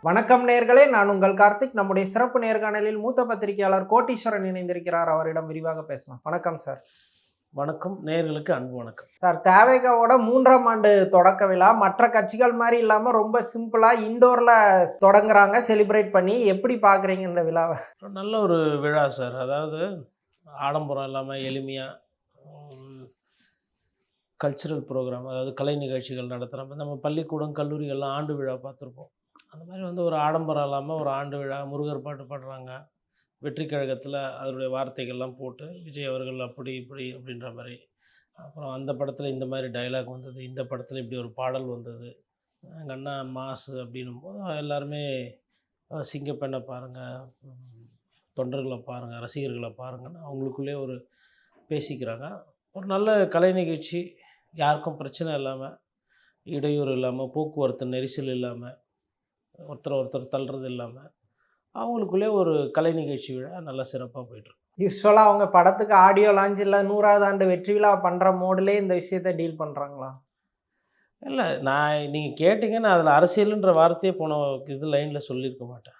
வணக்கம் நேயர்களே, நான் உங்கள் கார்த்திக். நம்முடைய சிறப்பு நேர்காணலில் மூத்த பத்திரிகையாளர் கோட்டீஸ்வரன் இணைந்திருக்கிறார். அவரிடம் விரிவாக பேசலாம். வணக்கம் சார். வணக்கம். நேயர்களுக்கு அன்பு வணக்கம். சார், தவேகாவோட 3ஆம் ஆண்டு தொடக்க விழா மற்ற கட்சிகள் மாதிரி இல்லாம ரொம்ப சிம்பிளா இண்டோர்ல தொடங்குறாங்க, செலிப்ரேட் பண்ணி. எப்படி பாக்குறீங்க இந்த விழாவை? நல்ல ஒரு விழா சார். அதாவது ஆடம்பரம் இல்லாமல் எளிமையாக கல்ச்சுரல் ப்ரோக்ராம், அதாவது கலை நிகழ்ச்சிகள் நடத்துகிறோம். நம்ம பள்ளிக்கூடம் கல்லூரிகள்லாம் ஆண்டு விழா பார்த்துருப்போம். அந்த மாதிரி ஒரு ஆடம்பரம் இல்லாமல் ஒரு ஆண்டு விழா, முருகர் பாட்டு பாடுறாங்க. வெற்றி கழகத்தில் அதனுடைய வார்த்தைகள்லாம் போட்டு விஜய் அவர்கள் அப்படி இப்படி அப்படின்ற மாதிரி, அப்புறம் அந்த படத்தில் இந்த மாதிரி டைலாக் வந்தது, இந்த படத்தில் இப்படி ஒரு பாடல் வந்தது, எங்கள் அண்ணா மாசு அப்படின்னும் போது எல்லாருமே சிங்கப்பெண்ணை பாருங்கள், தொண்டர்களை பாருங்கள், ரசிகர்களை பாருங்கன்னு அவங்களுக்குள்ளே ஒரு பேசிக்கிறாங்க. ஒரு நல்ல கலை நிகழ்ச்சி, யாருக்கும் பிரச்சனை இல்லாமல், இடையூறு இல்லாமல், போக்குவரத்து நெரிசல் இல்லாமல், ஒருத்தர் தள்ளுறது இல்லாமல், அவங்களுக்குள்ளே ஒரு கலை நிகழ்ச்சி விழா நல்லா சிறப்பாக போய்ட்டுருக்கு. யூஸ்வலாக அவங்க படத்துக்கு ஆடியோ லான்ச் இல்லை 100வது ஆண்டு வெற்றி விழா பண்ணுற மோடிலே இந்த விஷயத்தை டீல் பண்ணுறாங்களா? இல்லை, நீங்கள் கேட்டிங்க, நான் அதில் அரசியலுன்ற வார்த்தையே போன லைனில் சொல்லியிருக்க மாட்டேன்.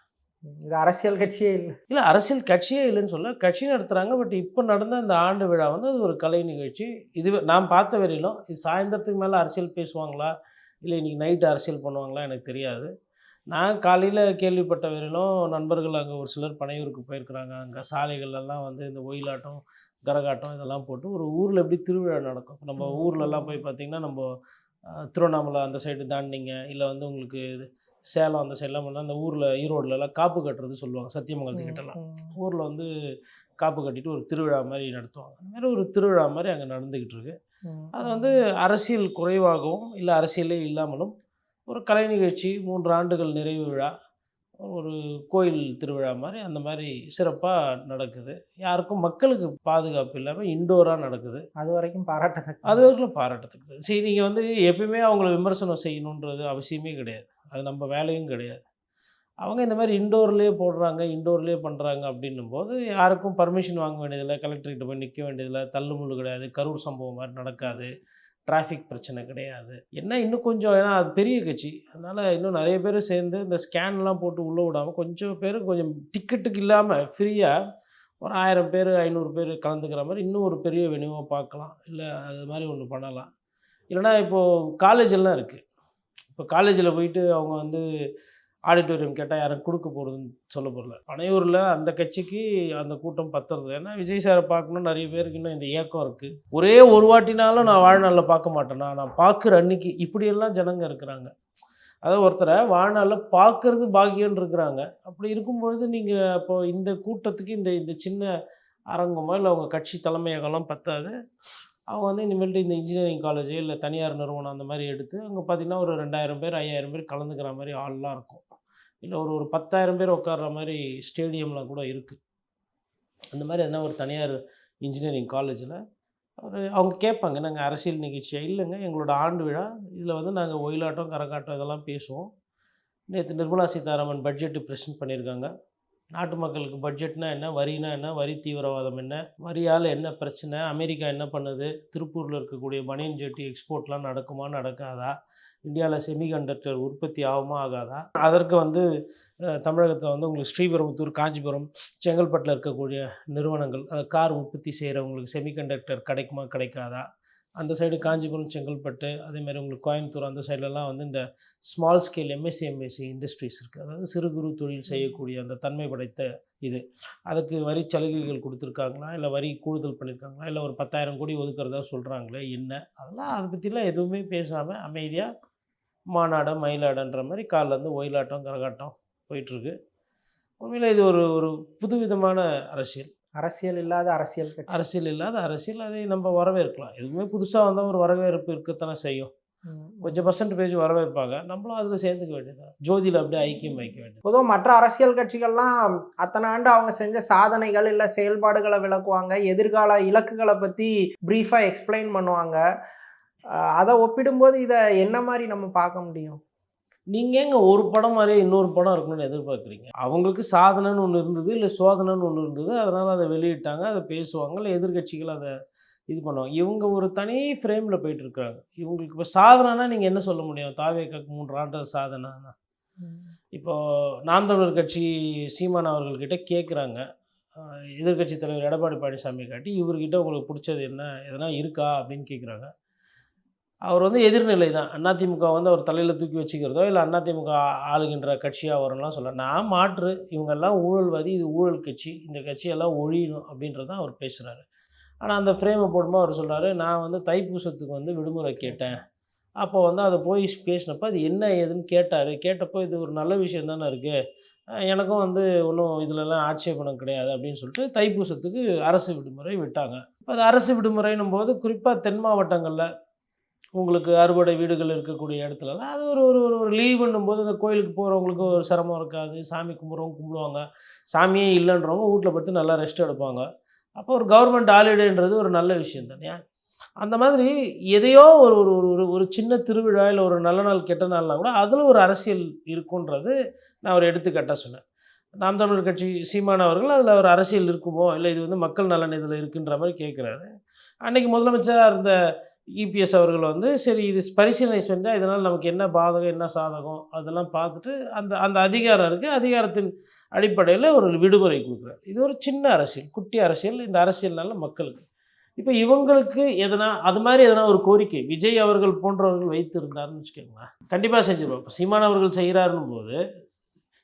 இது அரசியல் கட்சியே இல்லை. இல்லை, அரசியல் கட்சியே இல்லைன்னு சொல்ல, கட்சி நடத்துகிறாங்க. பட் இப்போ நடந்த அந்த ஆண்டு விழா அது ஒரு கலை நிகழ்ச்சி. இது நான் பார்த்த வரையிலும் இது சாயந்தரத்துக்கு மேலே அரசியல் பேசுவாங்களா, இல்லை இன்றைக்கி நைட்டு அரசியல் பண்ணுவாங்களா எனக்கு தெரியாது. நான் காலையில் கேள்விப்பட்ட வரையிலும் நண்பர்கள் அங்கே ஒரு சிலர் பனையூருக்கு போயிருக்கிறாங்க. அங்கே சாலைகள்லாம் இந்த ஒயிலாட்டம், கரகாட்டம் இதெல்லாம் போட்டு ஒரு ஊரில் எப்படி திருவிழா நடக்கும். நம்ம ஊர்லலாம் போய் பார்த்திங்கன்னா, நம்ம திருவண்ணாமலை அந்த சைடு தாண்டிங்க, இல்லை உங்களுக்கு சேலம் அந்த சைட்லாம் பண்ணால் அந்த ஊரில் ஈரோடுலலாம் காப்பு கட்டுறது சொல்லுவாங்க. சத்தியமங்கலத்துக்கிட்டலாம் ஊரில் காப்பு கட்டிட்டு ஒரு திருவிழா மாதிரி நடத்துவாங்க. அந்த மாதிரி ஒரு திருவிழா மாதிரி அங்கே நடந்துக்கிட்டு இருக்கு. அது அரசியல் குறைவாகவும் இல்லை அரசியலே இல்லாமலும் ஒரு கலை நிகழ்ச்சி, 3 ஆண்டுகள் நிறைவு விழா, ஒரு கோயில் திருவிழா மாதிரி அந்த மாதிரி சிறப்பாக நடக்குது. யாருக்கும் மக்களுக்கு பாதுகாப்பு இல்லாமல் இண்டோராக நடக்குது. அது வரைக்கும் பாராட்டத்தக்க. அது வரைக்கும் பாராட்டத்தக்கது. சரி, நீங்கள் எப்பயுமே அவங்கள விமர்சனம் செய்யணுன்றது அவசியமே கிடையாது. அது நம்ம வேலையும் கிடையாது. அவங்க இந்த மாதிரி இண்டோர்லேயே போடுறாங்க, இண்டோர்லேயே பண்ணுறாங்க அப்படின்னும் போது யாருக்கும் பர்மிஷன் வாங்க வேண்டியதில்லை, கலெக்டர்கிட்ட போய் நிற்க வேண்டியதில்லை, தள்ளுமுள்ளு கிடையாது, கரூர் சம்பவம் மாதிரி நடக்காது, டிராஃபிக் பிரச்சனை கிடையாது. என்ன இன்னும் கொஞ்சம், ஏன்னா அது பெரிய கட்சி, அதனால் இன்னும் நிறைய பேர் சேர்ந்து இந்த ஸ்கேன்லாம் போட்டு உள்ளே விடாமல் கொஞ்சம் பேர் கொஞ்சம் டிக்கெட்டுக்கு இல்லாமல் ஃப்ரீயாக ஒரு 1000 பேர் 500 பேர் கலந்துக்கிற மாதிரி இன்னும் ஒரு பெரிய வெனியூவாக பார்க்கலாம். இல்லை அது மாதிரி ஒன்று பண்ணலாம். இல்லைனா இப்போது காலேஜெல்லாம் இருக்குது. இப்போ காலேஜில் போயிட்டு அவங்க ஆடிட்டோரியம் கேட்டால் யாரும் கொடுக்க போகிறதுன்னு சொல்ல போகிறல. பனையூரில் அந்த கட்சிக்கு அந்த கூட்டம் பத்துறது. ஏன்னா விஜய் சாரை பார்க்கணும் நிறைய பேருக்கு இன்னும் இந்த ஏக்கம் இருக்குது. ஒரே ஒரு வாட்டினாலும் நான் வாழ்நாளில் பார்க்க மாட்டேன்னா, நான் பார்க்குற அன்னைக்கு இப்படியெல்லாம் ஜனங்க இருக்கிறாங்க. அதாவது ஒருத்தரை வாழ்நாளில் பார்க்குறது பாக்கியம்னு இருக்கிறாங்க. அப்படி இருக்கும்பொழுது நீங்கள் இப்போது இந்த கூட்டத்துக்கு இந்த சின்ன அரங்கமோ இல்லை அவங்க கட்சி தலைமையகம்லாம் பத்தாது. அவங்க இனிமேல்ட்டு இந்த இன்ஜினியரிங் காலேஜ் இல்லை தனியார் நிறுவனம் அந்த மாதிரி எடுத்து அங்கே பார்த்திங்கன்னா ஒரு 2000 பேர் 5000 பேர் கலந்துக்கிற மாதிரி ஆள்லாம் இருக்கும். இல்லை ஒரு 10,000 பேர் உட்கார்ற மாதிரி ஸ்டேடியம்லாம் கூட இருக்குது. அந்த மாதிரி எதனா ஒரு தனியார் இன்ஜினியரிங் காலேஜில் அவங்க கேட்பாங்க, நாங்கள் அரசியல் நிகழ்ச்சியாக இல்லைங்க, எங்களோட ஆண்டு விழா, இதில் நாங்கள் ஒயிலாட்டம் கரகாட்டம் இதெல்லாம் பேசுவோம். நேற்று நிர்மலா சீதாராமன் பட்ஜெட்டு ப்ரெசென்ட் பண்ணியிருக்காங்க. நாட்டு மக்களுக்கு பட்ஜெட்னா என்ன, வரினா என்ன, வரி தீவிரவாதம் என்ன, வரியால் என்ன பிரச்சனை, அமெரிக்கா என்ன பண்ணுது, திருப்பூரில் இருக்கக்கூடிய பனியன் ஜெட்டி எக்ஸ்போர்ட்லாம் நடக்குமா நடக்காதா, இந்தியாவில் செமிகண்டக்டர் உற்பத்தி ஆகுமா ஆகாதா, அதற்கு தமிழகத்தில் உங்களுக்கு ஸ்ரீபெரும்புத்தூர், காஞ்சிபுரம், செங்கல்பட்டில் இருக்கக்கூடிய நிறுவனங்கள் கார் உற்பத்தி செய்கிறவங்களுக்கு செமிகண்டக்டர் கிடைக்குமா கிடைக்காதா, அந்த சைடு காஞ்சிபுரம், செங்கல்பட்டு, அதேமாதிரி உங்களுக்கு கோயம்புத்தூர் அந்த சைட்லலாம் இந்த ஸ்மால் ஸ்கேல் எம்எஸ்சி இண்டஸ்ட்ரீஸ் இருக்குது. அதாவது சிறு குறு தொழில் செய்யக்கூடிய அந்த தன்மை படைத்த அதுக்கு வரி சலுகைகள் கொடுத்துருக்காங்களா, இல்லை வரி கூடுதல் பண்ணியிருக்காங்களா, இல்லை ஒரு 10,000 கோடி ஒதுக்குறதா சொல்கிறாங்களே என்ன, அதெல்லாம் அதை பற்றிலாம் எதுவுமே பேசாமல் அமைதியாக மாநாடு மயிலாடன்ற மாதிரி காலிலேருந்து ஒயிலாட்டம் கரகாட்டம் போயிட்டுருக்கு. உண்மையில் இது ஒரு புதுவிதமான அரசியல். அரசியல் இல்லாத அரசியல் கட்சி. அரசியல் இல்லாத அரசியல், அதை நம்ம வரவேற்கலாம். எதுவுமே புதுசாக வந்தால் ஒரு வரவேற்பு இருக்கத்தானே செய்யும். கொஞ்சம் பர்சன்டேஜ் வரவேற்பாங்க, நம்மளும் அதில் சேர்ந்துக்க வேண்டியது. ஜோதியில் அப்படியே ஐக்கியம் வைக்க வேண்டியது. பொதுவாக மற்ற அரசியல் கட்சிகள்லாம் அத்தனை ஆண்டு அவங்க செஞ்ச சாதனைகள் இல்லை செயல்பாடுகளை விளக்குவாங்க, எதிர்கால இலக்குகளை பற்றி ப்ரீஃபாக எக்ஸ்பிளைன் பண்ணுவாங்க. அதை ஒப்பிடும்போது இதை என்ன மாதிரி நம்ம பார்க்க முடியும்? நீங்கள் எங்கே ஒரு படம் மாதிரியே இன்னொரு படம் இருக்கணும்னு எதிர்பார்க்குறீங்க? அவங்களுக்கு சாதனைன்னு ஒன்று இருந்தது, இல்லை சோதனைன்னு ஒன்று இருந்தது, அதனால் அதை வெளியிட்டாங்க, அதை பேசுவாங்க, இல்லை எதிர்கட்சிகள் அதை இது பண்ணுவாங்க. இவங்க ஒரு தனி ஃப்ரேமில் போயிட்டுருக்காங்க. இவங்களுக்கு இப்போ சாதனைனா நீங்கள் என்ன சொல்ல முடியும்? தாவேக்காக்கு 3 ஆண்டு சாதனைனா இப்போது நாம் தமிழர் கட்சி சீமான் அவர்கள்கிட்ட கேட்குறாங்க, எதிர்க்கட்சி தலைவர் எடப்பாடி பழனிசாமி காட்டி, இவர்கிட்ட உங்களுக்கு பிடிச்சது என்ன, எதனா இருக்கா அப்படின்னு கேட்குறாங்க. அவர் வந்து எதிர்நிலை தான். அதிமுக வந்து அவர் தலையில் தூக்கி வச்சுக்கிறதோ, இல்லை அதிமுக ஆளுகின்ற கட்சியாக வரும்லாம் சொல்ல. நான் மாற்று, இவங்கெல்லாம் ஊழல்வாதி, இது ஊழல் கட்சி, இந்த கட்சியெல்லாம் ஒழியணும் அப்படின்றது தான் அவர் பேசுகிறாரு. ஆனால் அந்த ஃப்ரேமை போடும்போது அவர் சொல்கிறாரு, நான் வந்து தைப்பூசத்துக்கு வந்து விடுமுறை கேட்டேன். அப்போ வந்து அதை போய் பேசினப்போ அது என்ன ஏதுன்னு கேட்டார். கேட்டப்போ இது ஒரு நல்ல விஷயம் தானே இருக்குது, எனக்கும் வந்து ஒன்றும் இதிலலாம் ஆட்சேபணம் கிடையாது அப்படின்னு சொல்லிட்டு தைப்பூசத்துக்கு அரசு விடுமுறை விட்டாங்க. இப்போ அது அரசு விடுமுறைன்னும் போது குறிப்பாக தென் மாவட்டங்களில் உங்களுக்கு அறுபடை வீடுகள் இருக்கக்கூடிய இடத்துலலாம் அது ஒரு ஒரு ஒரு லீவுன்னும் போது அந்த கோயிலுக்கு போகிறவங்களுக்கு ஒரு சிரமம் இருக்காது. சாமி கும்பிட்றவங்க கும்பிடுவாங்க. சாமியே இல்லைன்றவங்க வீட்டில் படுத்து நல்லா ரெஸ்ட் எடுப்பாங்க. அப்போ ஒரு கவர்மெண்ட் ஹாலிடேன்றது ஒரு நல்ல விஷயம் தானே. அந்த மாதிரி எதையோ ஒரு ஒரு ஒரு ஒரு சின்ன திருவிழா, இல்லை ஒரு நல்ல நாள் கெட்ட நாள்னா கூட அதில் ஒரு அரசியல் இருக்குன்றது நான் ஒரு எடுத்துக்காட்டாக சொன்னேன். நாம் தமிழர் கட்சி சீமான் அவர்கள் அதில் ஒரு அரசியல் இருக்குமோ, இல்லை இது வந்து மக்கள் நலன் இதில் இருக்குன்ற மாதிரி கேட்குறாரு. அன்றைக்கி முதலமைச்சராக இருந்த இபிஎஸ் அவர்கள் வந்து சரி இது பரிசீலனை செஞ்சால் இதனால் நமக்கு என்ன பாதகம் என்ன சாதகம் அதெல்லாம் பார்த்துட்டு அந்த அந்த அதிகாரம் இருக்குது, அதிகாரத்தின் அடிப்படையில் ஒரு விடுமுறை கொடுக்குறாரு. இது ஒரு சின்ன அரசியல், குட்டி அரசியல். இந்த அரசியல்னால மக்களுக்கு இப்போ இவங்களுக்கு எதனா அது மாதிரி எதனா ஒரு கோரிக்கை விஜய் அவர்கள் போன்றவர்கள் வைத்திருந்தாருன்னு வச்சுக்கோங்களேன், கண்டிப்பாக செஞ்சுருவாங்க. இப்போ சீமான் அவர்கள் செய்கிறாருன்னும் போது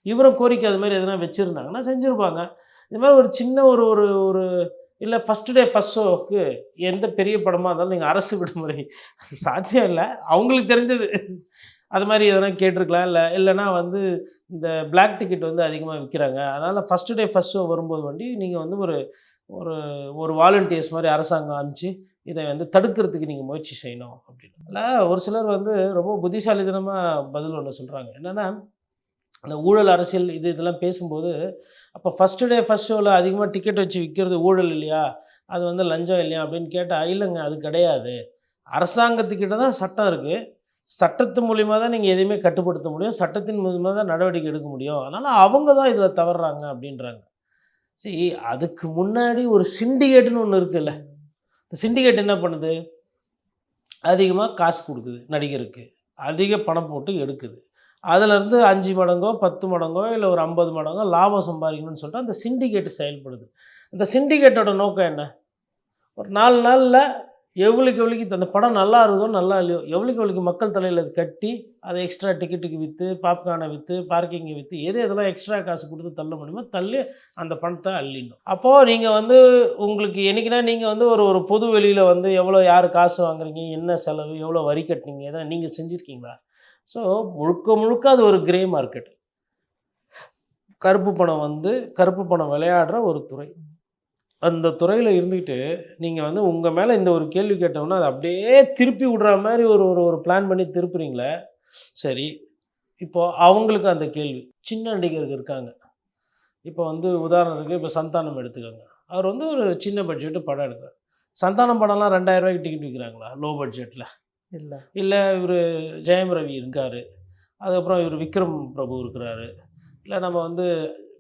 இவரும் கோரிக்கை அது மாதிரி எதனா வச்சுருந்தாங்கன்னா செஞ்சுருப்பாங்க. இது மாதிரி ஒரு சின்ன ஒரு ஒரு ஒரு இல்லை ஃபஸ்ட்டு டே ஃபஸ்ட் ஷோவுக்கு எந்த பெரிய படமாக இருந்தாலும் நீங்கள் அரசு விடுமுறை சாத்தியம் இல்லை, அவங்களுக்கு தெரிஞ்சது அது மாதிரி எதனா கேட்டிருக்கலாம். இல்லைனா வந்து இந்த பிளாக் டிக்கெட் வந்து அதிகமாக விற்கிறாங்க, அதனால் ஃபஸ்ட்டு டே ஃபஸ்ட் ஷோ வரும்போது வண்டி நீங்கள் வந்து ஒரு ஒரு ஒரு வாலண்டியர்ஸ் மாதிரி அரசாங்கம் அனுப்பிச்சு இதை வந்து தடுக்கிறதுக்கு நீங்கள் முயற்சி செய்யணும் அப்படின்னு. இல்லை ஒரு சிலர் வந்து ரொம்ப புத்திசாலித்தனமாக பதில் ஒன்று சொல்கிறாங்க. என்னென்னா அந்த ஊழல் அரசியல் இதெல்லாம் பேசும்போது அப்போ ஃபஸ்ட்டு டே ஃபஸ்ட் ஷோவில் அதிகமாக டிக்கெட் வச்சு விற்கிறது ஊழல் இல்லையா, அது வந்து லஞ்சம் இல்லையா அப்படின்னு கேட்டால் இல்லைங்க அது கிடையாது. அரசாங்கத்துக்கிட்ட தான் சட்டம் இருக்குது, சட்டத்து மூலிமா தான் நீங்கள் எதையுமே கட்டுப்படுத்த முடியும், சட்டத்தின் மூலிமா தான் நடவடிக்கை எடுக்க முடியும், அதனால் அவங்க தான் இதில் தவறுறாங்க அப்படின்றாங்க. சரி, அதுக்கு முன்னாடி ஒரு சிண்டிகேட்டுன்னு ஒன்று இருக்குல்ல, இந்த சிண்டிகேட் என்ன பண்ணுது, அதிகமாக காசு கொடுக்குது நடிகருக்கு, அதிக பணம் போட்டு எடுக்குது, அதிலேருந்து 5 மடங்கோ 10 மடங்கோ இல்லை ஒரு 50 மடங்கோ லாபம் சம்பாதிக்கணும்னு சொல்லிட்டு அந்த சிண்டிகேட்டு செயல்படுது. அந்த சிண்டிகேட்டோட நோக்கம் என்ன, ஒரு 4 நாளில் எவ்வளோக்கு அந்த படம் நல்லா இருக்குதோ நல்லா இல்லையோ எவ்வளோக்கு மக்கள் தலையில் அது கட்டி அதை எக்ஸ்ட்ரா டிக்கெட்டுக்கு விற்று, பாப்கார்னை விற்று, பார்க்கிங்கை விற்று, எதெல்லாம் எக்ஸ்ட்ரா காசு கொடுத்து தள்ள முடியுமோ தள்ளி அந்த பணத்தை அள்ளிடணும். அப்போது நீங்கள் வந்து உங்களுக்கு என்றைக்குனா நீங்கள் வந்து ஒரு ஒரு பொது வெளியில் வந்து எவ்வளோ யார் காசு வாங்குறீங்க, என்ன செலவு, எவ்வளோ வரி கட்டினீங்க, எதாவது நீங்கள் செஞ்சுருக்கீங்களா? ஸோ முழுக்க முழுக்க அது ஒரு கிரே மார்க்கெட். கருப்பு பணம் வந்து கருப்பு பணம் விளையாடுற ஒரு துறை. அந்த துறையில் இருந்துக்கிட்டு நீங்கள் வந்து உங்கள் மேலே இந்த ஒரு கேள்வி கேட்டோம்னா அதை அப்படியே திருப்பி விடுற மாதிரி ஒரு ஒரு ஒரு பிளான் பண்ணி திருப்புறீங்களே. சரி, இப்போது அவங்களுக்கு அந்த கேள்வி சின்ன நடிகர்கள் இருக்காங்க. இப்போ வந்து உதாரணத்துக்கு இப்போ சந்தானம் எடுத்துக்கோங்க. அவர் வந்து ஒரு சின்ன பட்ஜெட்டு படம் எடுக்கிறார். சந்தானம் படம்லாம் 2000 ரூபாய்க்கு டிக்கெட் விற்கிறாங்களா லோ பட்ஜெட்டில்? இல்லை இவர் ஜெயம் ரவி இருக்கார், அதுக்கப்புறம் இவர் விக்ரம் பிரபு இருக்கிறாரு, இல்லை நம்ம வந்து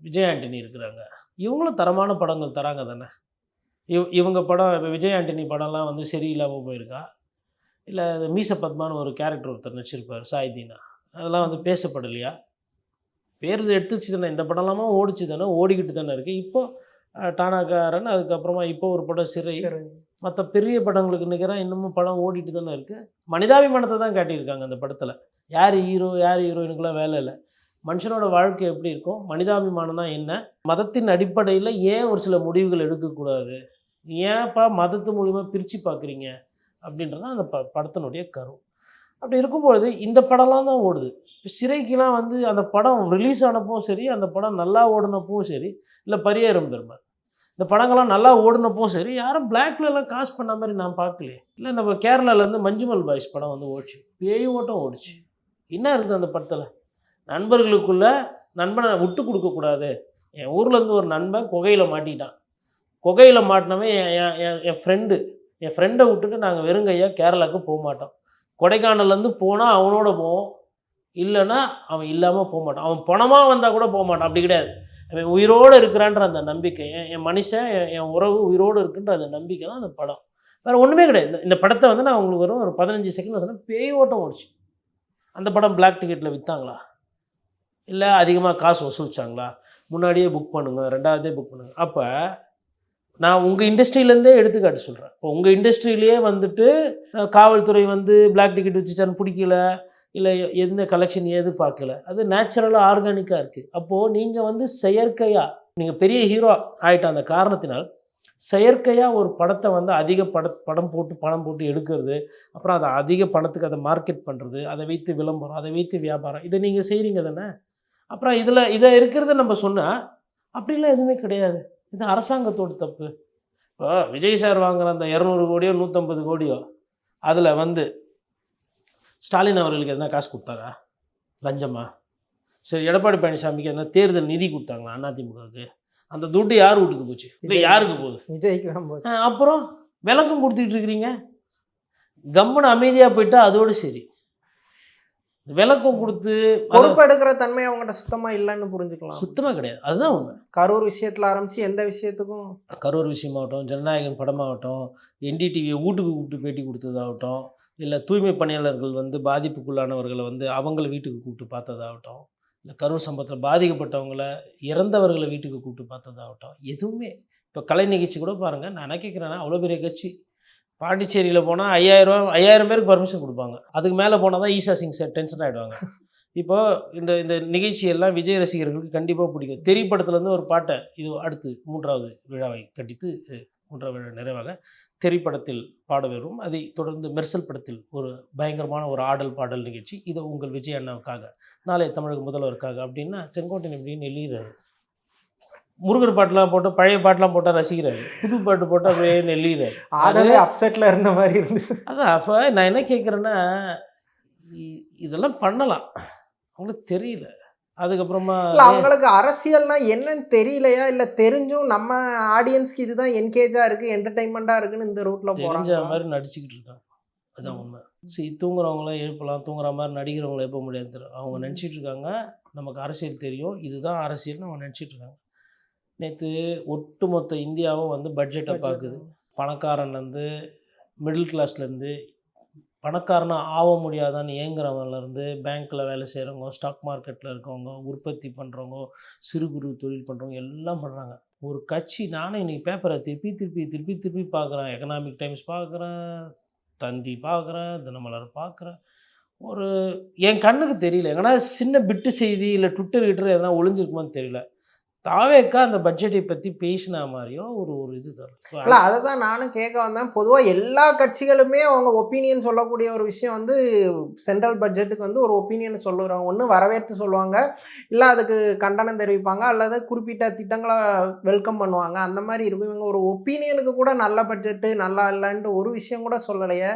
விஜய் ஆண்டனி இருக்கிறாங்க. இவங்களும் தரமான படங்கள் தராங்க தானே. இவங்க படம் இப்போ விஜய் ஆண்டனி படம்லாம் வந்து சரியில்லாமல் போயிருக்கா? இல்லை மீச பத்மான்னு ஒரு கேரக்டர் ஒருத்தர் நடிச்சிருப்பார் சாய்தீனா, அதெல்லாம் வந்து பேசப்படலையா? பேர் எடுத்துச்சு தானே, இந்த படம்லாமா ஓடிச்சு தானே, ஓடிக்கிட்டு தானே இருக்குது. இப்போது டானாக்காரன், அதுக்கப்புறமா இப்போ ஒரு படம் சிறை, மற்ற பெரிய படங்களுக்கு நிகராக இன்னமும் படம் ஓடிட்டு தானே இருக்குது. மனிதாபிமானத்தை தான் காட்டியிருக்காங்க அந்த படத்தில். யார் ஹீரோ யார் ஹீரோயினுக்குலாம் வேலை இல்லை. மனுஷனோட வாழ்க்கை எப்படி இருக்கும், மனிதாபிமானம்னா என்ன, மதத்தின் அடிப்படையில் ஏன் ஒரு சில முடிவுகள் எடுக்கக்கூடாது, ஏன்ப்பா மதத்து மூலிமா பிரித்து பார்க்குறீங்க அப்படின்றது அந்த படத்தினுடைய கரு. அப்படி இருக்கும்பொழுது இந்த படம்லாம் தான் ஓடுது. இப்போ சிறைக்கெலாம் வந்து அந்த படம் ரிலீஸ் ஆனப்பவும் சரி, அந்த படம் நல்லா ஓடினப்பவும் சரி, இல்லை பரியேறும் பெருமாள் இந்த படங்கள்லாம் நல்லா ஓடினப்பவும் சரி, யாரும் பிளாக்லலாம் காசு பண்ண மாதிரி நான் பார்க்கலையே. இல்லை நம்ம கேரளாவிலேருந்து மஞ்சுமல் பாய்ஸ் படம் வந்து ஓடிச்சு, பேய் ஓட்டம் ஓடிச்சு. என்ன இருக்குது அந்த படத்தில், நண்பர்களுக்குள்ளே நண்பனை விட்டு கொடுக்கக்கூடாது. என் ஊர்லேருந்து ஒரு நண்பன் குகையில் மாட்டிட்டான், குகையில் மாட்டினவன் என் ஃப்ரெண்டை விட்டுட்டு நாங்கள் வெறுங்கையாக கேரளாவுக்கு போக மாட்டோம். கொடைக்கானல்லேருந்து போனால் அவனோட போவோம், இல்லைன்னா அவன் இல்லாமல் போக மாட்டான். அவன் பணமாக வந்தால் கூட போக மாட்டான். அப்படி கிடையாது, அவன் உயிரோடு இருக்கிறான்ற அந்த நம்பிக்கை, என் மனுஷன் என் உறவு உயிரோடு இருக்குன்ற அந்த நம்பிக்கை தான் அந்த படம். வேறு ஒன்றுமே கிடையாது. இந்த படத்தை வந்து நான் உங்களுக்கு வரும் ஒரு 15 செகண்ட் சொன்னேன், பேய் ஓட்டம் ஓடிச்சு. அந்த படம் பிளாக் டிக்கெட்டில் விற்றாங்களா? இல்லை அதிகமாக காசு வசூலிச்சாங்களா, முன்னாடியே புக் பண்ணுங்க, ரெண்டாவதே புக் பண்ணுங்க. அப்போ நான் உங்கள் இண்டஸ்ட்ரியிலேருந்தே எடுத்துக்காட்டு சொல்கிறேன். இப்போ உங்கள் இண்டஸ்ட்ரியிலேயே வந்துட்டு காவல்துறை வந்து பிளாக் டிக்கெட் வச்சுச்சான்னு பிடிக்கல, இல்லை எந்த கலெக்ஷன் ஏது பார்க்கல. அது நேச்சுரலாக ஆர்கானிக்காக இருக்குது. அப்போது நீங்கள் வந்து செயற்கையாக நீங்கள் பெரிய ஹீரோ ஆகிட்ட அந்த காரணத்தினால் செயற்கையாக ஒரு படத்தை வந்து அதிக படம் போட்டு பணம் போட்டு எடுக்கிறது, அப்புறம் அதை அதிக பணத்துக்கு அதை மார்க்கெட் பண்ணுறது, அதை வைத்து விளம்பரம், அதை வைத்து வியாபாரம், இதை நீங்கள் செய்கிறீங்க தானே. அப்புறம் இதை இருக்கிறத நம்ம சொன்னால் அப்படிலாம் எதுவுமே கிடையாது, இது அரசாங்கத்தோட தப்பு. இப்போ விஜய் சார் வாங்குகிற அந்த 200 கோடியோ 150 கோடியோ அதில் வந்து ஸ்டாலின் அவர்களுக்கு எதனா காசு கொடுத்தாரா, லஞ்சமா? சரி, எடப்பாடி பழனிசாமிக்கு எதனா தேர்தல் நிதி கொடுத்தாங்களா அதிமுகவுக்கு? அந்த துட்டு யார் வீட்டுக்கு போச்சு, இல்லை யாருக்கு போகுது? விஜய்க்கு தான் போச்சு. அப்புறம் விளக்கம் கொடுத்துட்டு இருக்கிறீங்க. கம்முன்னு அமைதியாக போயிட்டா அதோடு சரி. விளக்கம் கொடுத்து பொறுப்பெடுக்கிற தன்மை அவங்ககிட்ட சுத்தமாக இல்லைன்னு புரிஞ்சுக்கலாம். சுத்தமாக கிடையாது, அதுதான் உண்மை. கரூர் விஷயத்தில் ஆரம்பித்து எந்த விஷயத்துக்கும், கரூர் விஷயமாகட்டும், ஜனநாயகன் படமாகட்டும், என்டிடிவியை வீட்டுக்கு கூப்பிட்டு பேட்டி கொடுத்ததாகட்டும், இல்லை தூய்மை பணியாளர்கள் வந்து பாதிப்புக்குள்ளானவர்களை வந்து அவங்கள வீட்டுக்கு கூப்பிட்டு பார்த்ததாகட்டும், இல்லை கரூர் சம்பவத்தில் பாதிக்கப்பட்டவங்கள இறந்தவர்களை வீட்டுக்கு கூப்பிட்டு பார்த்ததாகட்டும், எதுவுமே. இப்போ கலை நிகழ்ச்சி கூட பாருங்கள், நான் என்ன கேட்குறேன்னா, அவ்வளோ பெரிய கட்சி பாண்டிச்சேரியில் போனால் 5000 பேருக்கு பர்மிஷன் கொடுப்பாங்க. அதுக்கு மேலே போனால் தான் ஈஷா சிங் சார் டென்ஷன் ஆகிடுவாங்க. இப்போது இந்த நிகழ்ச்சியெல்லாம் விஜய் ரசிகர்களுக்கு கண்டிப்பாக பிடிக்கும். தெறி படத்துலேருந்து ஒரு பாட்டை இது அடுத்து 3வது விழாவை கட்டித்து 3வது விழா நிறைவாக திரைப்படத்தில் பாட வரும். அதை தொடர்ந்து மெர்சல் படத்தில் ஒரு பயங்கரமான ஒரு ஆடல் பாடல் நிகழ்ச்சி, இது உங்கள் விஜய் அண்ணாவுக்காக, நாளைய தமிழக முதல்வருக்காக அப்படின்னா செங்கோட்டையன் எப்படின்னு நெல்லிடுறாரு. முருகர் பாட்டெலாம் போட்டு பழைய பாட்டெலாம் போட்டால் ரசிக்கிறாரு, புது பாட்டு போட்டால் அப்படியே நெல்லிடுறாரு. அதே அப்செட்டில் இருந்த மாதிரி இருந்துச்சு. அதான் அப்போ நான் என்ன கேட்குறேன்னா, இதெல்லாம் பண்ணலாம், அவங்களுக்கு தெரியல. அதுக்கப்புறமா அவங்களுக்கு அரசியல்னா என்னன்னு தெரியலையா, இல்லை தெரிஞ்சும் நம்ம ஆடியன்ஸ்க்கு இதுதான் என்கேஜாக இருக்குது, என்டர்டைன்மெண்ட்டாக இருக்குன்னு இந்த ரூட்டில் தெரிஞ்ச மாதிரி நடிச்சுக்கிட்டு இருக்காங்க. அதுதான் உண்மை. சரி, தூங்குறவங்களாம் எழுப்பலாம், தூங்குற மாதிரி நடிக்கிறவங்கள எழுப்ப முடியாது தெரியும். அவங்க நினச்சிட்டு இருக்காங்க நமக்கு அரசியல் தெரியும், இதுதான் அரசியல்னு அவங்க நினச்சிட்டு இருக்காங்க. நேற்று ஒட்டுமொத்த இந்தியாவும் வந்து பட்ஜெட்டை பார்க்குது. பணக்காரன்லேருந்து மிடில் கிளாஸ்லேருந்து பணக்காரனாக ஆக முடியாதான்னு ஏங்குறவங்கலேருந்து பேங்க்கில் வேலை செய்கிறவங்க, ஸ்டாக் மார்க்கெட்டில் இருக்கவங்க, உற்பத்தி பண்ணுறவங்க, சிறு குறு தொழில் பண்ணுறவங்க எல்லாம் பண்ணுறாங்க. ஒரு கட்சி, நானும் இன்றைக்கி பேப்பரை திருப்பி பார்க்குறேன். எக்கனாமிக் டைம்ஸ் பார்க்குறேன், தந்தி பார்க்குறேன், தினமலர் பார்க்குறேன். ஒரு என் கண்ணுக்கு தெரியல, எங்கன்னா சின்ன பிட்டு செய்தி இல்லை ட்விட்டர் எதனா ஒளிஞ்சிருக்குமான்னு தெரியல. தாவேக்கா அந்த பட்ஜெட்டை பற்றி பேசின மாதிரியோ ஒரு இது தரும். இல்லை, அதை தான் நானும் கேட்க வந்தேன். பொதுவாக எல்லா கட்சிகளுமே அவங்க ஒப்பீனியன் சொல்லக்கூடிய ஒரு விஷயம் வந்து சென்ட்ரல் பட்ஜெட்டுக்கு வந்து ஒரு ஒப்பீனியன் சொல்லுறாங்க. ஒன்று வரவேற்று சொல்லுவாங்க, இல்லை அதுக்கு கண்டனம் தெரிவிப்பாங்க, அல்லது குறிப்பிட்ட திட்டங்களை வெல்கம் பண்ணுவாங்க. அந்த மாதிரி இருக்கும். இவங்க ஒரு ஒப்பீனியனுக்கு கூட நல்ல பட்ஜெட்டு நல்லா இல்லைன்ட்டு ஒரு விஷயம் கூட சொல்லலையே.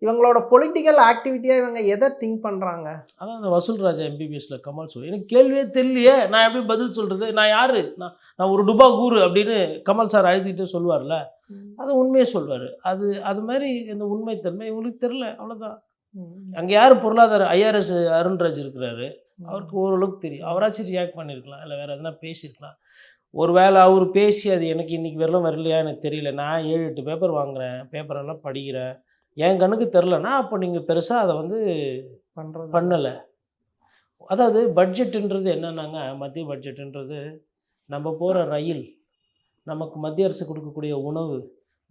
இவங்களோட பொலிட்டிக்கல் ஆக்டிவிட்டியாக இவங்க எதை திங்க் பண்ணுறாங்க? அதான் அந்த வசூல் ராஜா எம்பிபிஎஸ்சில் கமல் சொல்லி, எனக்கு கேள்வியே தெரியலையே, நான் எப்படி பதில் சொல்கிறது, நான் யார், நான் ஒரு டுபா கூறு அப்படின்னு கமல் சார் அழுத்திட்டு சொல்லுவார்ல, அது உண்மையை சொல்வார். அது மாதிரி இந்த உண்மைத்தன்மை இவங்களுக்கு தெரில, அவ்வளோதான். அங்கே யார் பொருளாதார ஐஆர்எஸ் அருண்ராஜ் இருக்கிறாரு, அவருக்கு ஓரளவுக்கு தெரியும். அவராச்சும் ரியாக்ட் பண்ணியிருக்கலாம், இல்லை வேறு எதனா பேசியிருக்கலாம். ஒரு வேளை அவர் பேசி அது எனக்கு இன்றைக்கி வரலையா எனக்கு தெரியல, நான் 7-8 பேப்பர் வாங்குகிறேன், பேப்பரெல்லாம் படிக்கிறேன், என் கண்ணுக்கு தெரிலனா அப்போ நீங்கள் பெருசாக அதை வந்து பண்ணலை. அதாவது பட்ஜெட்டுன்றது என்னன்னாங்க, மத்திய பட்ஜெட்டுன்றது நம்ம போகிற ரயில், நமக்கு மத்திய அரசு கொடுக்கக்கூடிய உணவு,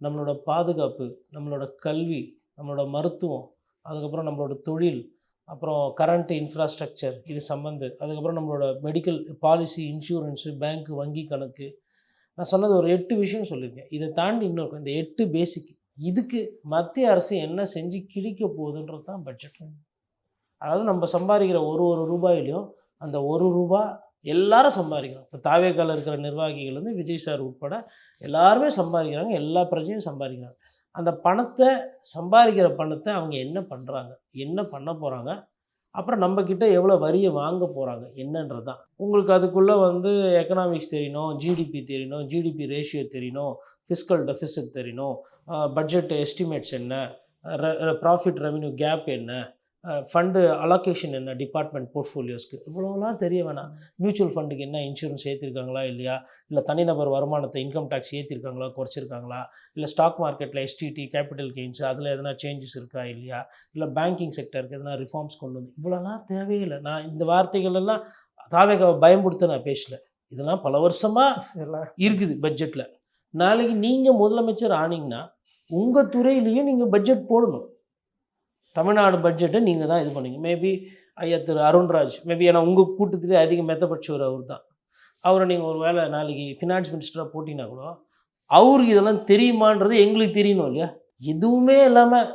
நம்மளோட பாதுகாப்பு, நம்மளோட கல்வி, நம்மளோட மருத்துவம், அதுக்கப்புறம் நம்மளோட தொழில், அப்புறம் கரண்ட் இன்ஃப்ராஸ்ட்ரக்சர் இது சம்மந்து, அதுக்கப்புறம் நம்மளோட மெடிக்கல் பாலிசி, இன்சூரன்ஸு, பேங்க்கு, வங்கி கணக்கு, நான் சொன்னது ஒரு 8 விஷயம் சொல்லியிருக்கேன். இதை தாண்டி இன்னொரு இந்த 8 பேசிக், இதுக்கு மத்திய அரசு என்ன செஞ்சு கிழிக்க போகுதுன்றது தான் பட்ஜெட். அதாவது நம்ம சம்பாதிக்கிற ஒரு ரூபாயிலையும் அந்த 1 ரூபா எல்லாரும் சம்பாதிக்கிறோம். இப்போ தாவேக்கால இருக்கிற நிர்வாகிகள் வந்து விஜய் சார் உட்பட எல்லாருமே சம்பாதிக்கிறாங்க, எல்லா பிரச்சனையும் சம்பாதிக்கிறாங்க. அந்த சம்பாதிக்கிற பணத்தை அவங்க என்ன பண்ணுறாங்க, என்ன பண்ண போகிறாங்க, அப்புறம் நம்மக்கிட்ட எவ்வளோ வரியை வாங்க போகிறாங்க என்னன்றது தான். உங்களுக்கு அதுக்குள்ளே வந்து எக்கனாமிக்ஸ் தெரியணும், ஜிடிபி தெரியணும், ஜிடிபி ரேஷியோ தெரியணும், ஃபிஸ்கல் டெஃபிசிட் தெரியணும், பட்ஜெட் எஸ்டிமேட்ஸ் என்ன, ப்ராஃபிட் ரெவென்யூ கேப் என்ன, ஃபண்டு அலோகேஷன் என்ன டிபார்ட்மெண்ட் போர்ட்ஃபோலியோஸ்க்கு, இவ்வளோலாம் தெரிய வேணாம். மியூச்சுவல் ஃபண்டுக்கு என்ன இன்சூரன்ஸ் ஏற்றிருக்காங்களா இல்லையா, இல்லை தனிநபர் வருமானத்தை இன்கம் டேக்ஸ் ஏற்றிருக்காங்களா குறைச்சிருக்காங்களா, இல்லை ஸ்டாக் மார்க்கெட்டில் எஸ்டிடி கேபிட்டல் கெயின்ஸ் அதில் எதனா சேஞ்சஸ் இருக்கா இல்லையா, இல்லை பேங்கிங் செக்டருக்கு எதனா ரிஃபார்ம்ஸ் கொண்டு வந்து, இவ்வளோலாம் தேவையில்லை. நான் இந்த வார்த்தைகள் எல்லாம் தாவேகாவை பயம்படுத்த நான் பேசல. இதெல்லாம் பல வருஷமாக எல்லாம் இருக்குது பட்ஜெட்டில். நாளைக்கு நீங்கள் முதலமைச்சர் ஆனீங்கன்னா உங்கள் துறையிலையும் நீங்கள் பட்ஜெட் போடணும். தமிழ்நாடு பட்ஜெட்டை நீங்கள் தான் இது பண்ணீங்க. மேபி ஐயா திரு அருண்ராஜ் மேபி, ஏன்னா உங்கள் கூட்டத்திலே அதிகம் மெத்தப்பட்சவர் அவர் தான். அவரை நீங்கள் ஒரு வேளை நாளைக்கு ஃபினான்ஸ் மினிஸ்டராக போட்டிங்கன்னா கூட அவருக்கு இதெல்லாம் தெரியுமான்றது எங்களுக்கு தெரியணும் இல்லையா? எதுவுமே இல்லாமல்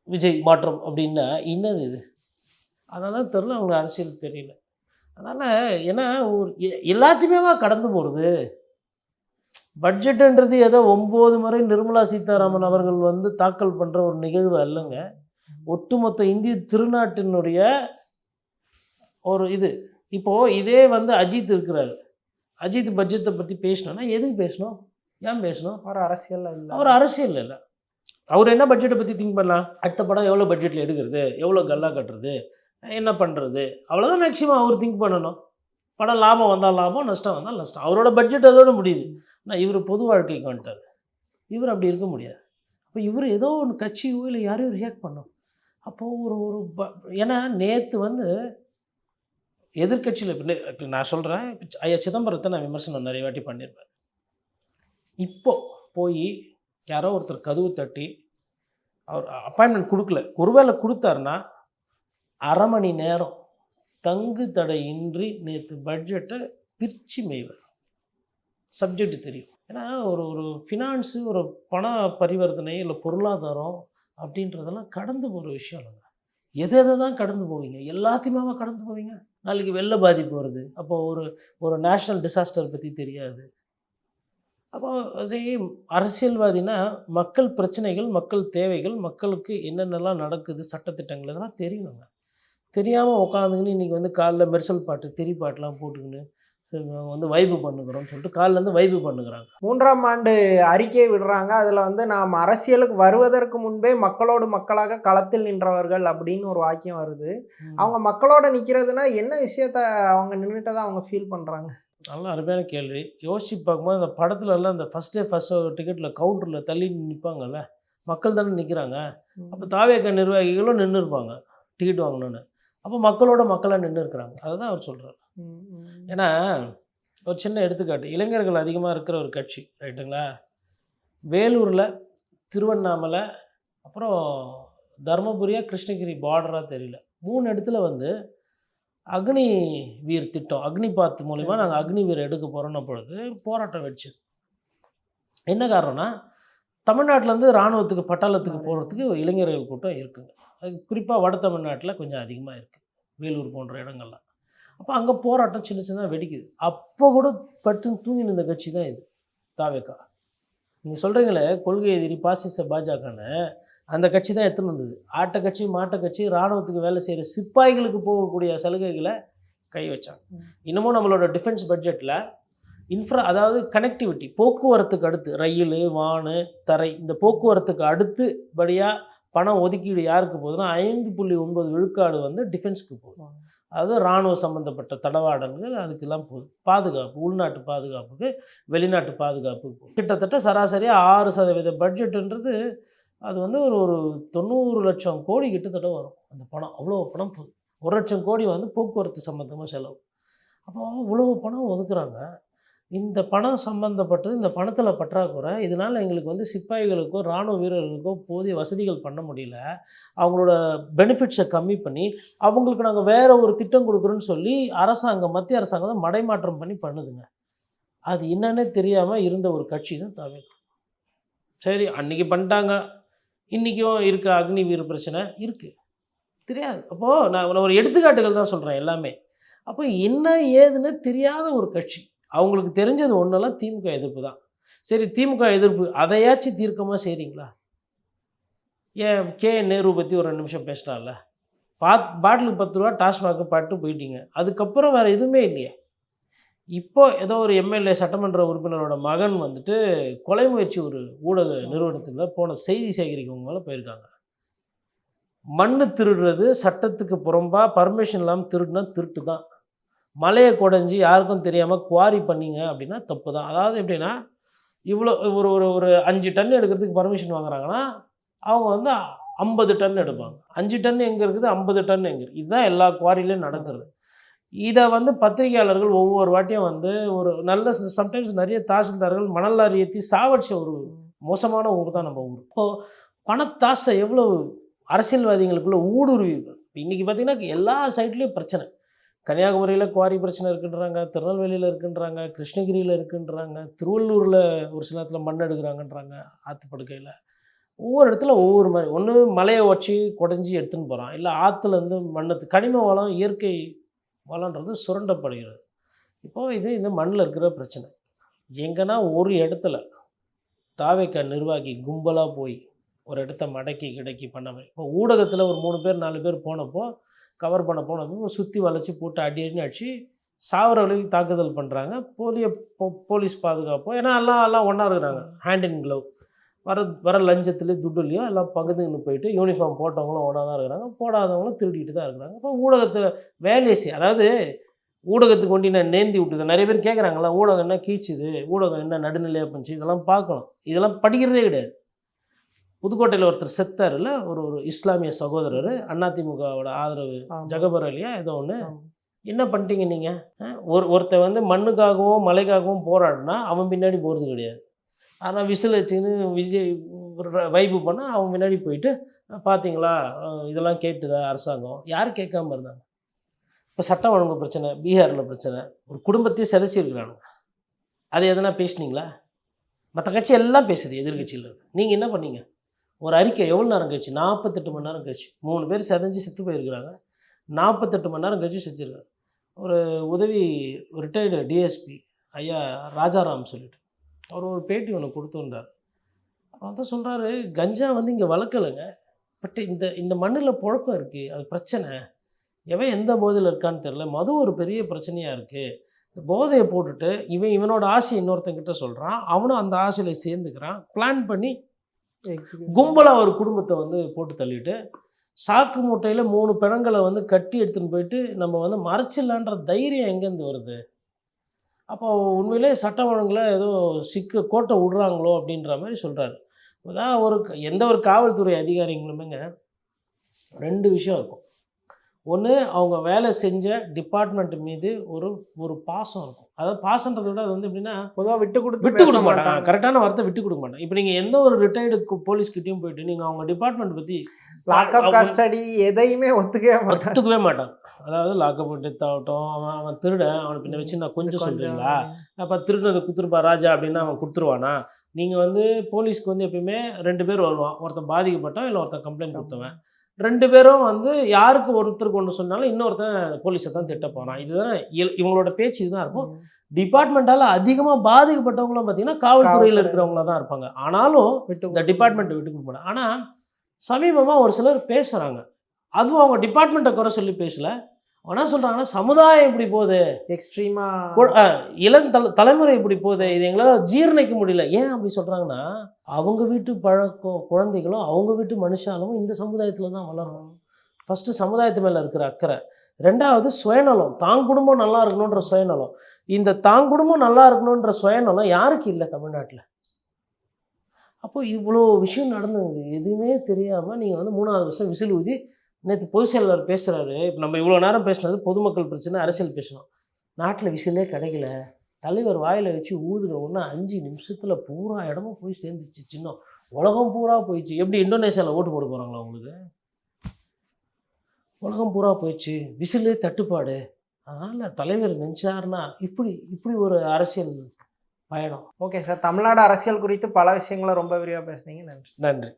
விஜய் மாற்றம் அப்படின்னா என்னது இது? அதெல்லாம் தெரில, அவங்களுக்கு அரசியல் தெரியல. அதனால் ஏன்னா ஒரு எல்லாத்தையுமே கடந்து போகிறது. பட்ஜெட்டுன்றது ஏதோ 9 முறை நிர்மலா சீதாராமன் அவர்கள் வந்து தாக்கல் பண்ணுற ஒரு நிகழ்வு அல்லங்க. ஒட்டுமொத்த இந்திய திருநாட்டினுடைய ஒரு இது. இப்போது இதே வந்து அஜித் இருக்கிறாரு. அஜித் பட்ஜெட்டை பற்றி பேசணும்னா எதுக்கு பேசணும்? ஏன் பேசணும்? அவர் அரசியல் இல்லை. அவர் அரசியல் இல்லை. அவர் என்ன பட்ஜெட்டை பற்றி திங்க் பண்ணலாம்? அடுத்த படம் எவ்வளோ பட்ஜெட்டில் எடுக்கிறது, எவ்வளோ கல்லா கட்டுறது, என்ன பண்ணுறது, அவ்வளோதான் மேக்ஸிமம் அவர் திங்க் பண்ணணும். படம் லாபம் வந்தால் லாபம், நஷ்டம் வந்தால் நஷ்டம். அவரோட பட்ஜெட் அதோட முடியுது. ஆனால் இவர் பொது வாழ்க்கைக்கு வந்துட்டார். இவர் அப்படி இருக்க முடியாது. அப்போ இவர் ஏதோ ஒன்று கட்சியோ இல்லை யாரையும் ரியாக்ட் பண்ணோம். அப்போது ஒரு ஏன்னா நேற்று வந்து எதிர்கட்சியில் இப்போ நான் சொல்கிறேன், ஐயா சிதம்பரத்தை நான் விமர்சனம் நிறைய வாட்டி பண்ணியிருப்பேன். இப்போது போய் யாரோ ஒருத்தர் கதவு தட்டி அவர் அப்பாயின்மெண்ட் கொடுக்கல, ஒருவேளை கொடுத்தாருன்னா அரை மணி நேரம் தங்கு தடையின்றி நேற்று பட்ஜெட்டை பிரித்து மேய்வார். சப்ஜெக்ட் தெரியும். ஏன்னா ஒரு ஃபினான்ஸு, ஒரு பண பரிவர்த்தனை இல்லை பொருளாதாரம் அப்படின்றதெல்லாம் கடந்து போகிற விஷயம் இல்லைங்க. எதை தான் கடந்து போவீங்க? எல்லாத்தையுமே கடந்து போவீங்க. நாளைக்கு வெள்ள பாதிப்பு வருது, அப்போது ஒரு நேஷ்னல் டிசாஸ்டர் பற்றி தெரியாது. அப்போது சரி, அரசியல்வாதினா மக்கள் பிரச்சனைகள், மக்கள் தேவைகள், மக்களுக்கு என்னென்னலாம் நடக்குது, சட்டத்திட்டங்கள் இதெல்லாம் தெரியணுங்க. தெரியாமல் உட்காந்துக்கின்னு இன்றைக்கி வந்து காலைல மெர்சல் பாட்டு, தெரி பாட்டெலாம் போட்டுக்கின்னு வந்து வைப்பு பண்ணுகிறோம்னு சொல்லிட்டு காலிலேருந்து வைப்பு பண்ணுகிறாங்க. 3ஆம் ஆண்டு அறிக்கையை விடுறாங்க. அதில் வந்து நாம் அரசியலுக்கு வருவதற்கு முன்பே மக்களோடு மக்களாக களத்தில் நின்றவர்கள் அப்படின்னு ஒரு வாக்கியம் வருது. அவங்க மக்களோட நிற்கிறதுனா என்ன விஷயத்த அவங்க நின்றுட்டதை அவங்க ஃபீல் பண்ணுறாங்க? நல்லா அருமையான கேள்வி. யோசிச்சு பார்க்கும்போது அந்த படத்துலலாம் இந்த ஃபஸ்ட் டிக்கெட்டில் கவுண்டரில் தள்ளி நிற்பாங்கல்ல, மக்கள் தானே நிற்கிறாங்க. அப்போ தாவேக நிர்வாகிகளும் நின்று இருப்பாங்க டிக்கெட் வாங்கணுன்னு. அப்போ மக்களோட மக்களாக நின்று இருக்கிறாங்க. அதை தான் அவர் சொல்கிறார். ஏன்னா ஒரு சின்ன எடுத்துக்காட்டு, இளைஞர்கள் அதிகமாக இருக்கிற ஒரு கட்சி ரைட்டுங்களா? வேலூரில், திருவண்ணாமலை, அப்புறம் தருமபுரியா கிருஷ்ணகிரி பார்டராக தெரியல, 3 இடத்துல வந்து அக்னி வீர் திட்டம், அக்னிபாத் மூலிமா நாங்கள் அக்னி வீர் எடுக்க போகிறோன்ன பொழுது போராட்டம் வச்சு. என்ன காரணம்னா தமிழ்நாட்டிலேருந்து இராணுவத்துக்கு பட்டாளத்துக்கு போகிறதுக்கு இளைஞர்கள் கூட்டம் இருக்குங்க. அது குறிப்பாக வட தமிழ்நாட்டில் கொஞ்சம் அதிகமாக இருக்குது, வேலூர் போன்ற இடங்கள்லாம். அப்போ அங்கே போராட்டம் சின்ன சின்னதாக வெடிக்குது. அப்போ கூட படுத்துன்னு தூங்கி நின்ற கட்சி தான் இது தாவேகா. நீங்கள் சொல்கிறீங்களே கொள்கை எதிரி பாசிச பாஜகன்னு, அந்த கட்சி தான் எடுத்துன்னு வந்தது. ஆட்ட கட்சி, மாட்ட கட்சி, இராணுவத்துக்கு வேலை செய்கிற சிப்பாய்களுக்கு போகக்கூடிய சலுகைகளை கை வச்சாங்க. இன்னமும் நம்மளோட டிஃபென்ஸ் பட்ஜெட்டில் அதாவது கனெக்டிவிட்டி, போக்குவரத்துக்கு அடுத்து ரயில், வான், தரை, இந்த போக்குவரத்துக்கு அடுத்தபடியாக பணம் ஒதுக்கீடு யாருக்கு போகுதுன்னா 5.9 விழுக்காடு வந்து டிஃபென்ஸ்க்கு போகுது. அதாவது இராணுவ சம்மந்தப்பட்ட தடவாடல்கள் அதுக்கெல்லாம் போகுது. பாதுகாப்பு, உள்நாட்டு பாதுகாப்புக்கு, வெளிநாட்டு பாதுகாப்புக்கு போகுது. கிட்டத்தட்ட சராசரியாக 6% பட்ஜெட்டுன்றது அது வந்து ஒரு 90 லட்சம் கோடி கிட்டத்தட்ட வரும் அந்த பணம். அவ்வளோ பணம் போகுது. 1 லட்சம் கோடி வந்து போக்குவரத்து சம்மந்தமாக செலவு. அப்போ இவ்வளோ பணம் ஒதுக்குறாங்க. இந்த பணம் சம்மந்தப்பட்டது, இந்த பணத்தில் பற்றாக்குறை. இதனால் எங்களுக்கு வந்து சிப்பாய்களுக்கோ இராணுவ வீரர்களுக்கோ போதிய வசதிகள் பண்ண முடியல. அவங்களோட பெனிஃபிட்ஸை கம்மி பண்ணி அவங்களுக்கு நாங்கள் வேறு ஒரு திட்டம் கொடுக்குறோன்னு சொல்லி மத்திய அரசாங்கம் தான் மடைமாற்றம் பண்ணி பண்ணுதுங்க. அது என்னன்னே தெரியாமல் இருந்த ஒரு கட்சி தான் தாவேகா. சரி, அன்றைக்கி பண்ணிட்டாங்க, இன்றைக்கும் இருக்க அக்னி வீர் பிரச்சனை இருக்குது, தெரியாது. அப்போது நான் ஒரு எடுத்துக்காட்டுகள் தான் சொல்கிறேன் எல்லாமே. அப்போ என்ன ஏதுன்னு தெரியாத ஒரு கட்சி. அவங்களுக்கு தெரிஞ்சது ஒன்றெல்லாம் திமுக எதிர்ப்பு தான். சரி, திமுக எதிர்ப்பு அதையாச்சும் தீர்க்கமாக செய்கிறீங்களா? ஏன் நேரு பற்றி ஒரு 2 நிமிஷம் பேசினால, பாட்டிலுக்கு 10 ரூபா டாஸ்மாக் பாட்டு போயிட்டீங்க. அதுக்கப்புறம் வேறு எதுவுமே இல்லையே. இப்போ ஏதோ ஒரு எம்எல்ஏ சட்டமன்ற உறுப்பினரோட மகன் வந்துட்டு கொலை முயற்சி ஒரு ஊடக நிறுவனத்தில் போன செய்தி சேகரிக்கவங்க மேலே போயிருக்காங்க. மண் திருடுறது சட்டத்துக்கு புறம்பாக பர்மிஷன் இல்லாமல் திருடுனா திருட்டு தான். மலையை குடைஞ்சி யாருக்கும் தெரியாமல் குவாரி பண்ணிங்க அப்படின்னா தப்பு தான். அதாவது எப்படின்னா, இவ்வளோ ஒரு 5 டன் எடுக்கிறதுக்கு பர்மிஷன் வாங்குறாங்கன்னா அவங்க வந்து 50 டன் எடுப்பாங்க. 5 டன் எங்கே இருக்குது, 50 டன் எங்கே இருக்குது? இதுதான் எல்லா குவாரிலையும் நடக்கிறது. இதை வந்து பத்திரிகையாளர்கள் ஒவ்வொரு வாட்டியும் வந்து ஒரு நல்ல சம்டைம்ஸ் நிறைய தாசில்தார்கள் மணல் லாரி ஏற்றி சாவடிச்ச ஒரு மோசமான ஊர் தான் நம்ம ஊர். இப்போது பணத்தாசை எவ்வளோ அரசியல்வாதிகளுக்குள்ள ஊடுருவி இன்றைக்கி பார்த்திங்கன்னா எல்லா சைட்லேயும் பிரச்சனை. கன்னியாகுமரியில் குவாரி பிரச்சனை இருக்குன்றாங்க, திருநெல்வேலியில் இருக்குன்றாங்க, கிருஷ்ணகிரியில் இருக்குன்றாங்க, திருவள்ளூரில் ஒரு சில இடத்துல மண் எடுக்கிறாங்கன்றாங்க ஆற்றுப்படுக்கையில். ஒவ்வொரு இடத்துல ஒவ்வொரு மாதிரி, ஒன்று மலையை வச்சு குடஞ்சி எடுத்துன்னு போகிறான், இல்லை ஆற்றுலேருந்து மண்ணத்து கனிம வளம் இயற்கை வளன்றது சுரண்டப்படுகிறது. இப்போது இது இந்த மண்ணில் இருக்கிற பிரச்சனை. எங்கன்னா ஒரு இடத்துல தாவேக்கா நிர்வாகி கும்பலாக போய் ஒரு இடத்த மடக்கி கிடக்கி பண்ண மாதிரி, இப்போ ஊடகத்தில் ஒரு 3 பேர் 4 பேர் போனப்போ கவர் பண்ண போனப்போ சுற்றி வளைச்சி போட்டு அடி அடிச்சு சாவர வரைக்கும் தாக்குதல் பண்ணுறாங்க. போலீஸ் பாதுகாப்போ, ஏன்னா எல்லாம் ஒன்றா இருக்கிறாங்க, ஹேண்ட் இன் க்ளவ். வர லஞ்சத்துலேயும் துட்டுலையும் எல்லாம் பகுதின்னு போயிட்டு யூனிஃபார்ம் போட்டவங்களும் ஒன்றா தான் இருக்கிறாங்க, போடாதவங்களும் திருடிட்டு தான் இருக்கிறாங்க. இப்போ ஊடகத்தை வேலையை அதாவது ஊடகத்துக்கு கொண்டு நான் நேந்தி விட்டுது. நிறைய பேர் கேட்குறாங்களா ஊடகம் என்ன கீச்சுது, ஊடகம் என்ன நடுநிலையாக பண்ணிச்சு, இதெல்லாம் பார்க்கணும். இதெல்லாம் படிக்கிறதே கிடையாது. புதுக்கோட்டையில் ஒருத்தர் செத்தார்ல, ஒரு இஸ்லாமிய சகோதரர், அதிமுகவோட ஆதரவு ஜகபர் அலியா ஏதோ ஒன்று. என்ன பண்ணிட்டீங்க நீங்கள்? ஒருத்தர் வந்து மண்ணுக்காகவும் மலைக்காகவும் போராடினா அவன் பின்னாடி போகிறது கிடையாது. ஆனால் விசில் வச்சுன்னு விஜய் வைப்பு பண்ணால் அவன் முன்னாடி போயிட்டு பார்த்தீங்களா இதெல்லாம் கேட்டுதா அரசாங்கம்? யார் கேட்காம இருந்தாங்க? இப்போ சட்டம் ஒழுங்கு பிரச்சனை, பீகாரில் பிரச்சனை, ஒரு குடும்பத்தையும் சிதைச்சிருக்கிறானுங்க. அது எதனா பேசுனீங்களா? மற்ற கட்சி எல்லாம் பேசுது, எதிர்கட்சியில். நீங்கள் என்ன பண்ணீங்க? ஒரு அறிக்கை எவ்வளோ நேரம் கழிச்சு? 48 மணி நேரம் கழிச்சு. 3 பேர் செதஞ்சு செத்து போயிருக்கிறாங்க. 48 மணி நேரம் கழிச்சு செஞ்சுருக்காங்க. ஒரு உதவி ரிட்டையர்டு டிஎஸ்பி ஐயா ராஜாராம் சொல்லிட்டு அவர் ஒரு பேட்டி ஒன்று கொடுத்துருந்தார். அவர் தான் சொல்கிறாரு, கஞ்சா வந்து இங்கே வளர்க்கலைங்க, பட் இந்த மண்ணில் புழக்கம் இருக்குது, அது பிரச்சனை. எவன் எந்த போதையில் இருக்கான்னு தெரில, மது ஒரு பெரிய பிரச்சனையாக இருக்குது. இந்த போதையை போட்டுட்டு இவனோட ஆசையை இன்னொருத்தங்கிட்ட சொல்கிறான், அவனும் அந்த ஆசையில் சேர்ந்துக்கிறான், பிளான் பண்ணி கும்பலாக ஒரு குடும்பத்தை வந்து போட்டு தள்ளிட்டு சாக்கு மூட்டையில் 3 பிணங்களை வந்து கட்டி எடுத்துன்னு போயிட்டு நம்ம வந்து மறைச்சிடலான்ற தைரியம் எங்கேருந்து வருது? அப்போ உண்மையிலே சட்ட ஒழுங்கில் ஏதோ கோட்டை விடுறாங்களோ அப்படின்ற மாதிரி சொல்கிறாரு. அதான் எந்த ஒரு காவல்துறை அதிகாரிகளுமேங்க 2 விஷயம் இருக்கும். ஒன்று, அவங்க வேலை செஞ்ச டிபார்ட்மெண்ட் மீது ஒரு பாசம் இருக்கும். அதாவது பாசன்றதை விட அது வந்து எப்படின்னா பொதுவாக விட்டு கொடுக்க மாட்டாங்க. கரெக்டான வார்த்தை விட்டு கொடுக்க மாட்டாங்க. இப்போ நீங்கள் எந்த ஒரு ரிட்டையர்டு போலீஸ்கிட்டையும் போயிட்டு நீங்கள் அவங்க டிபார்ட்மெண்ட் பற்றி லாக்அப் கஸ்டடி எதையுமே ஒத்துக்கவே மாட்டாங்க. அதாவது லாக்அப் டெத் ஆகட்டும், அவன் திருடன், அவனை பின்ன வச்சு நான் கொஞ்சம் சொல்கிறீங்களா, அப்போ திருடனை கொடுத்துருப்பா ராஜா அப்படின்னா அவன் கொடுத்துருவானா? நீங்கள் வந்து போலீஸ்க்கு வந்து எப்பயுமே 2 பேர் வருவான், ஒருத்தன் பாதிக்கப்பட்டான் இல்லை ஒருத்தன் கம்ப்ளைண்ட் கொடுத்தவன். 2 பேரும் வந்து யாருக்கு ஒருத்தருக்கு ஒன்று சொன்னாலும் இன்னொருத்தன் போலீஸை தான் திட்ட போகிறான். இதுதான் இவங்களோட பேச்சு, இதுதான் இருக்கும். டிபார்ட்மெண்ட்டால் அதிகமாக பாதிக்கப்பட்டவங்களும் பார்த்தீங்கன்னா காவல்துறையில் இருக்கிறவங்கள தான் இருப்பாங்க. ஆனாலும் இந்த டிபார்ட்மெண்ட்டை விட்டு கொடுக்க மாட்டாங்க. ஆனால் சமீபமாக ஒரு சிலர் பேசுகிறாங்க, அதுவும் அவங்க டிபார்ட்மெண்ட்டை குறை சொல்லி பேசலை. ஆனால் சொல்கிறாங்கன்னா சமுதாயம் இப்படி போகுது, எக்ஸ்ட்ரீமாக தலைமுறை இப்படி போகுது, இது எங்களால் ஜீரணிக்க முடியல. ஏன் அப்படி சொல்கிறாங்கன்னா, அவங்க வீட்டு குழந்தைகளும் அவங்க வீட்டு மனுஷாலும் இந்த சமுதாயத்தில் தான் வளரணும். ஃபஸ்ட்டு சமுதாயத்து மேலே இருக்கிற அக்கறை, 2வது சுயநலம், தான் குடும்பம் நல்லா இருக்கணுன்ற சுயநலம். இந்த தான் குடும்பம் நல்லா இருக்கணுன்ற சுயநலம் யாருக்கு இல்லை தமிழ்நாட்டில்? அப்போ இவ்வளோ விஷயம் நடந்தது எதுவுமே தெரியாமல் நீங்கள் வந்து 3வது வருஷம் விசில் ஊதி நேற்று பொதுச் செயலாளர் பேசுகிறாரு. இப்போ நம்ம இவ்வளோ நேரம் பேசினது பொதுமக்கள் பிரச்சனை, அரசியல் பேசணும். நாட்டில் விசிலே கிடைக்கல, தலைவர் வாயில் வச்சு ஊதுன ஒன்று 5 நிமிஷத்தில் பூரா இடமும் போய் சேர்ந்துச்சு, சின்னம் உலகம் பூரா போயிடுச்சு. எப்படி இந்தோனேஷியாவில் ஓட்டு போட போகிறாங்களா உங்களுக்கு? உலகம் பூரா போயிடுச்சு, விசிலே தட்டுப்பாடு. அதனால் தலைவர் நினச்சாருன்னா இப்படி ஒரு அரசியல் பயணம். ஓகே சார், தமிழ்நாடு அரசியல் குறித்து பல விஷயங்களை ரொம்ப விரிவாக பேசுனீங்க. நன்றி.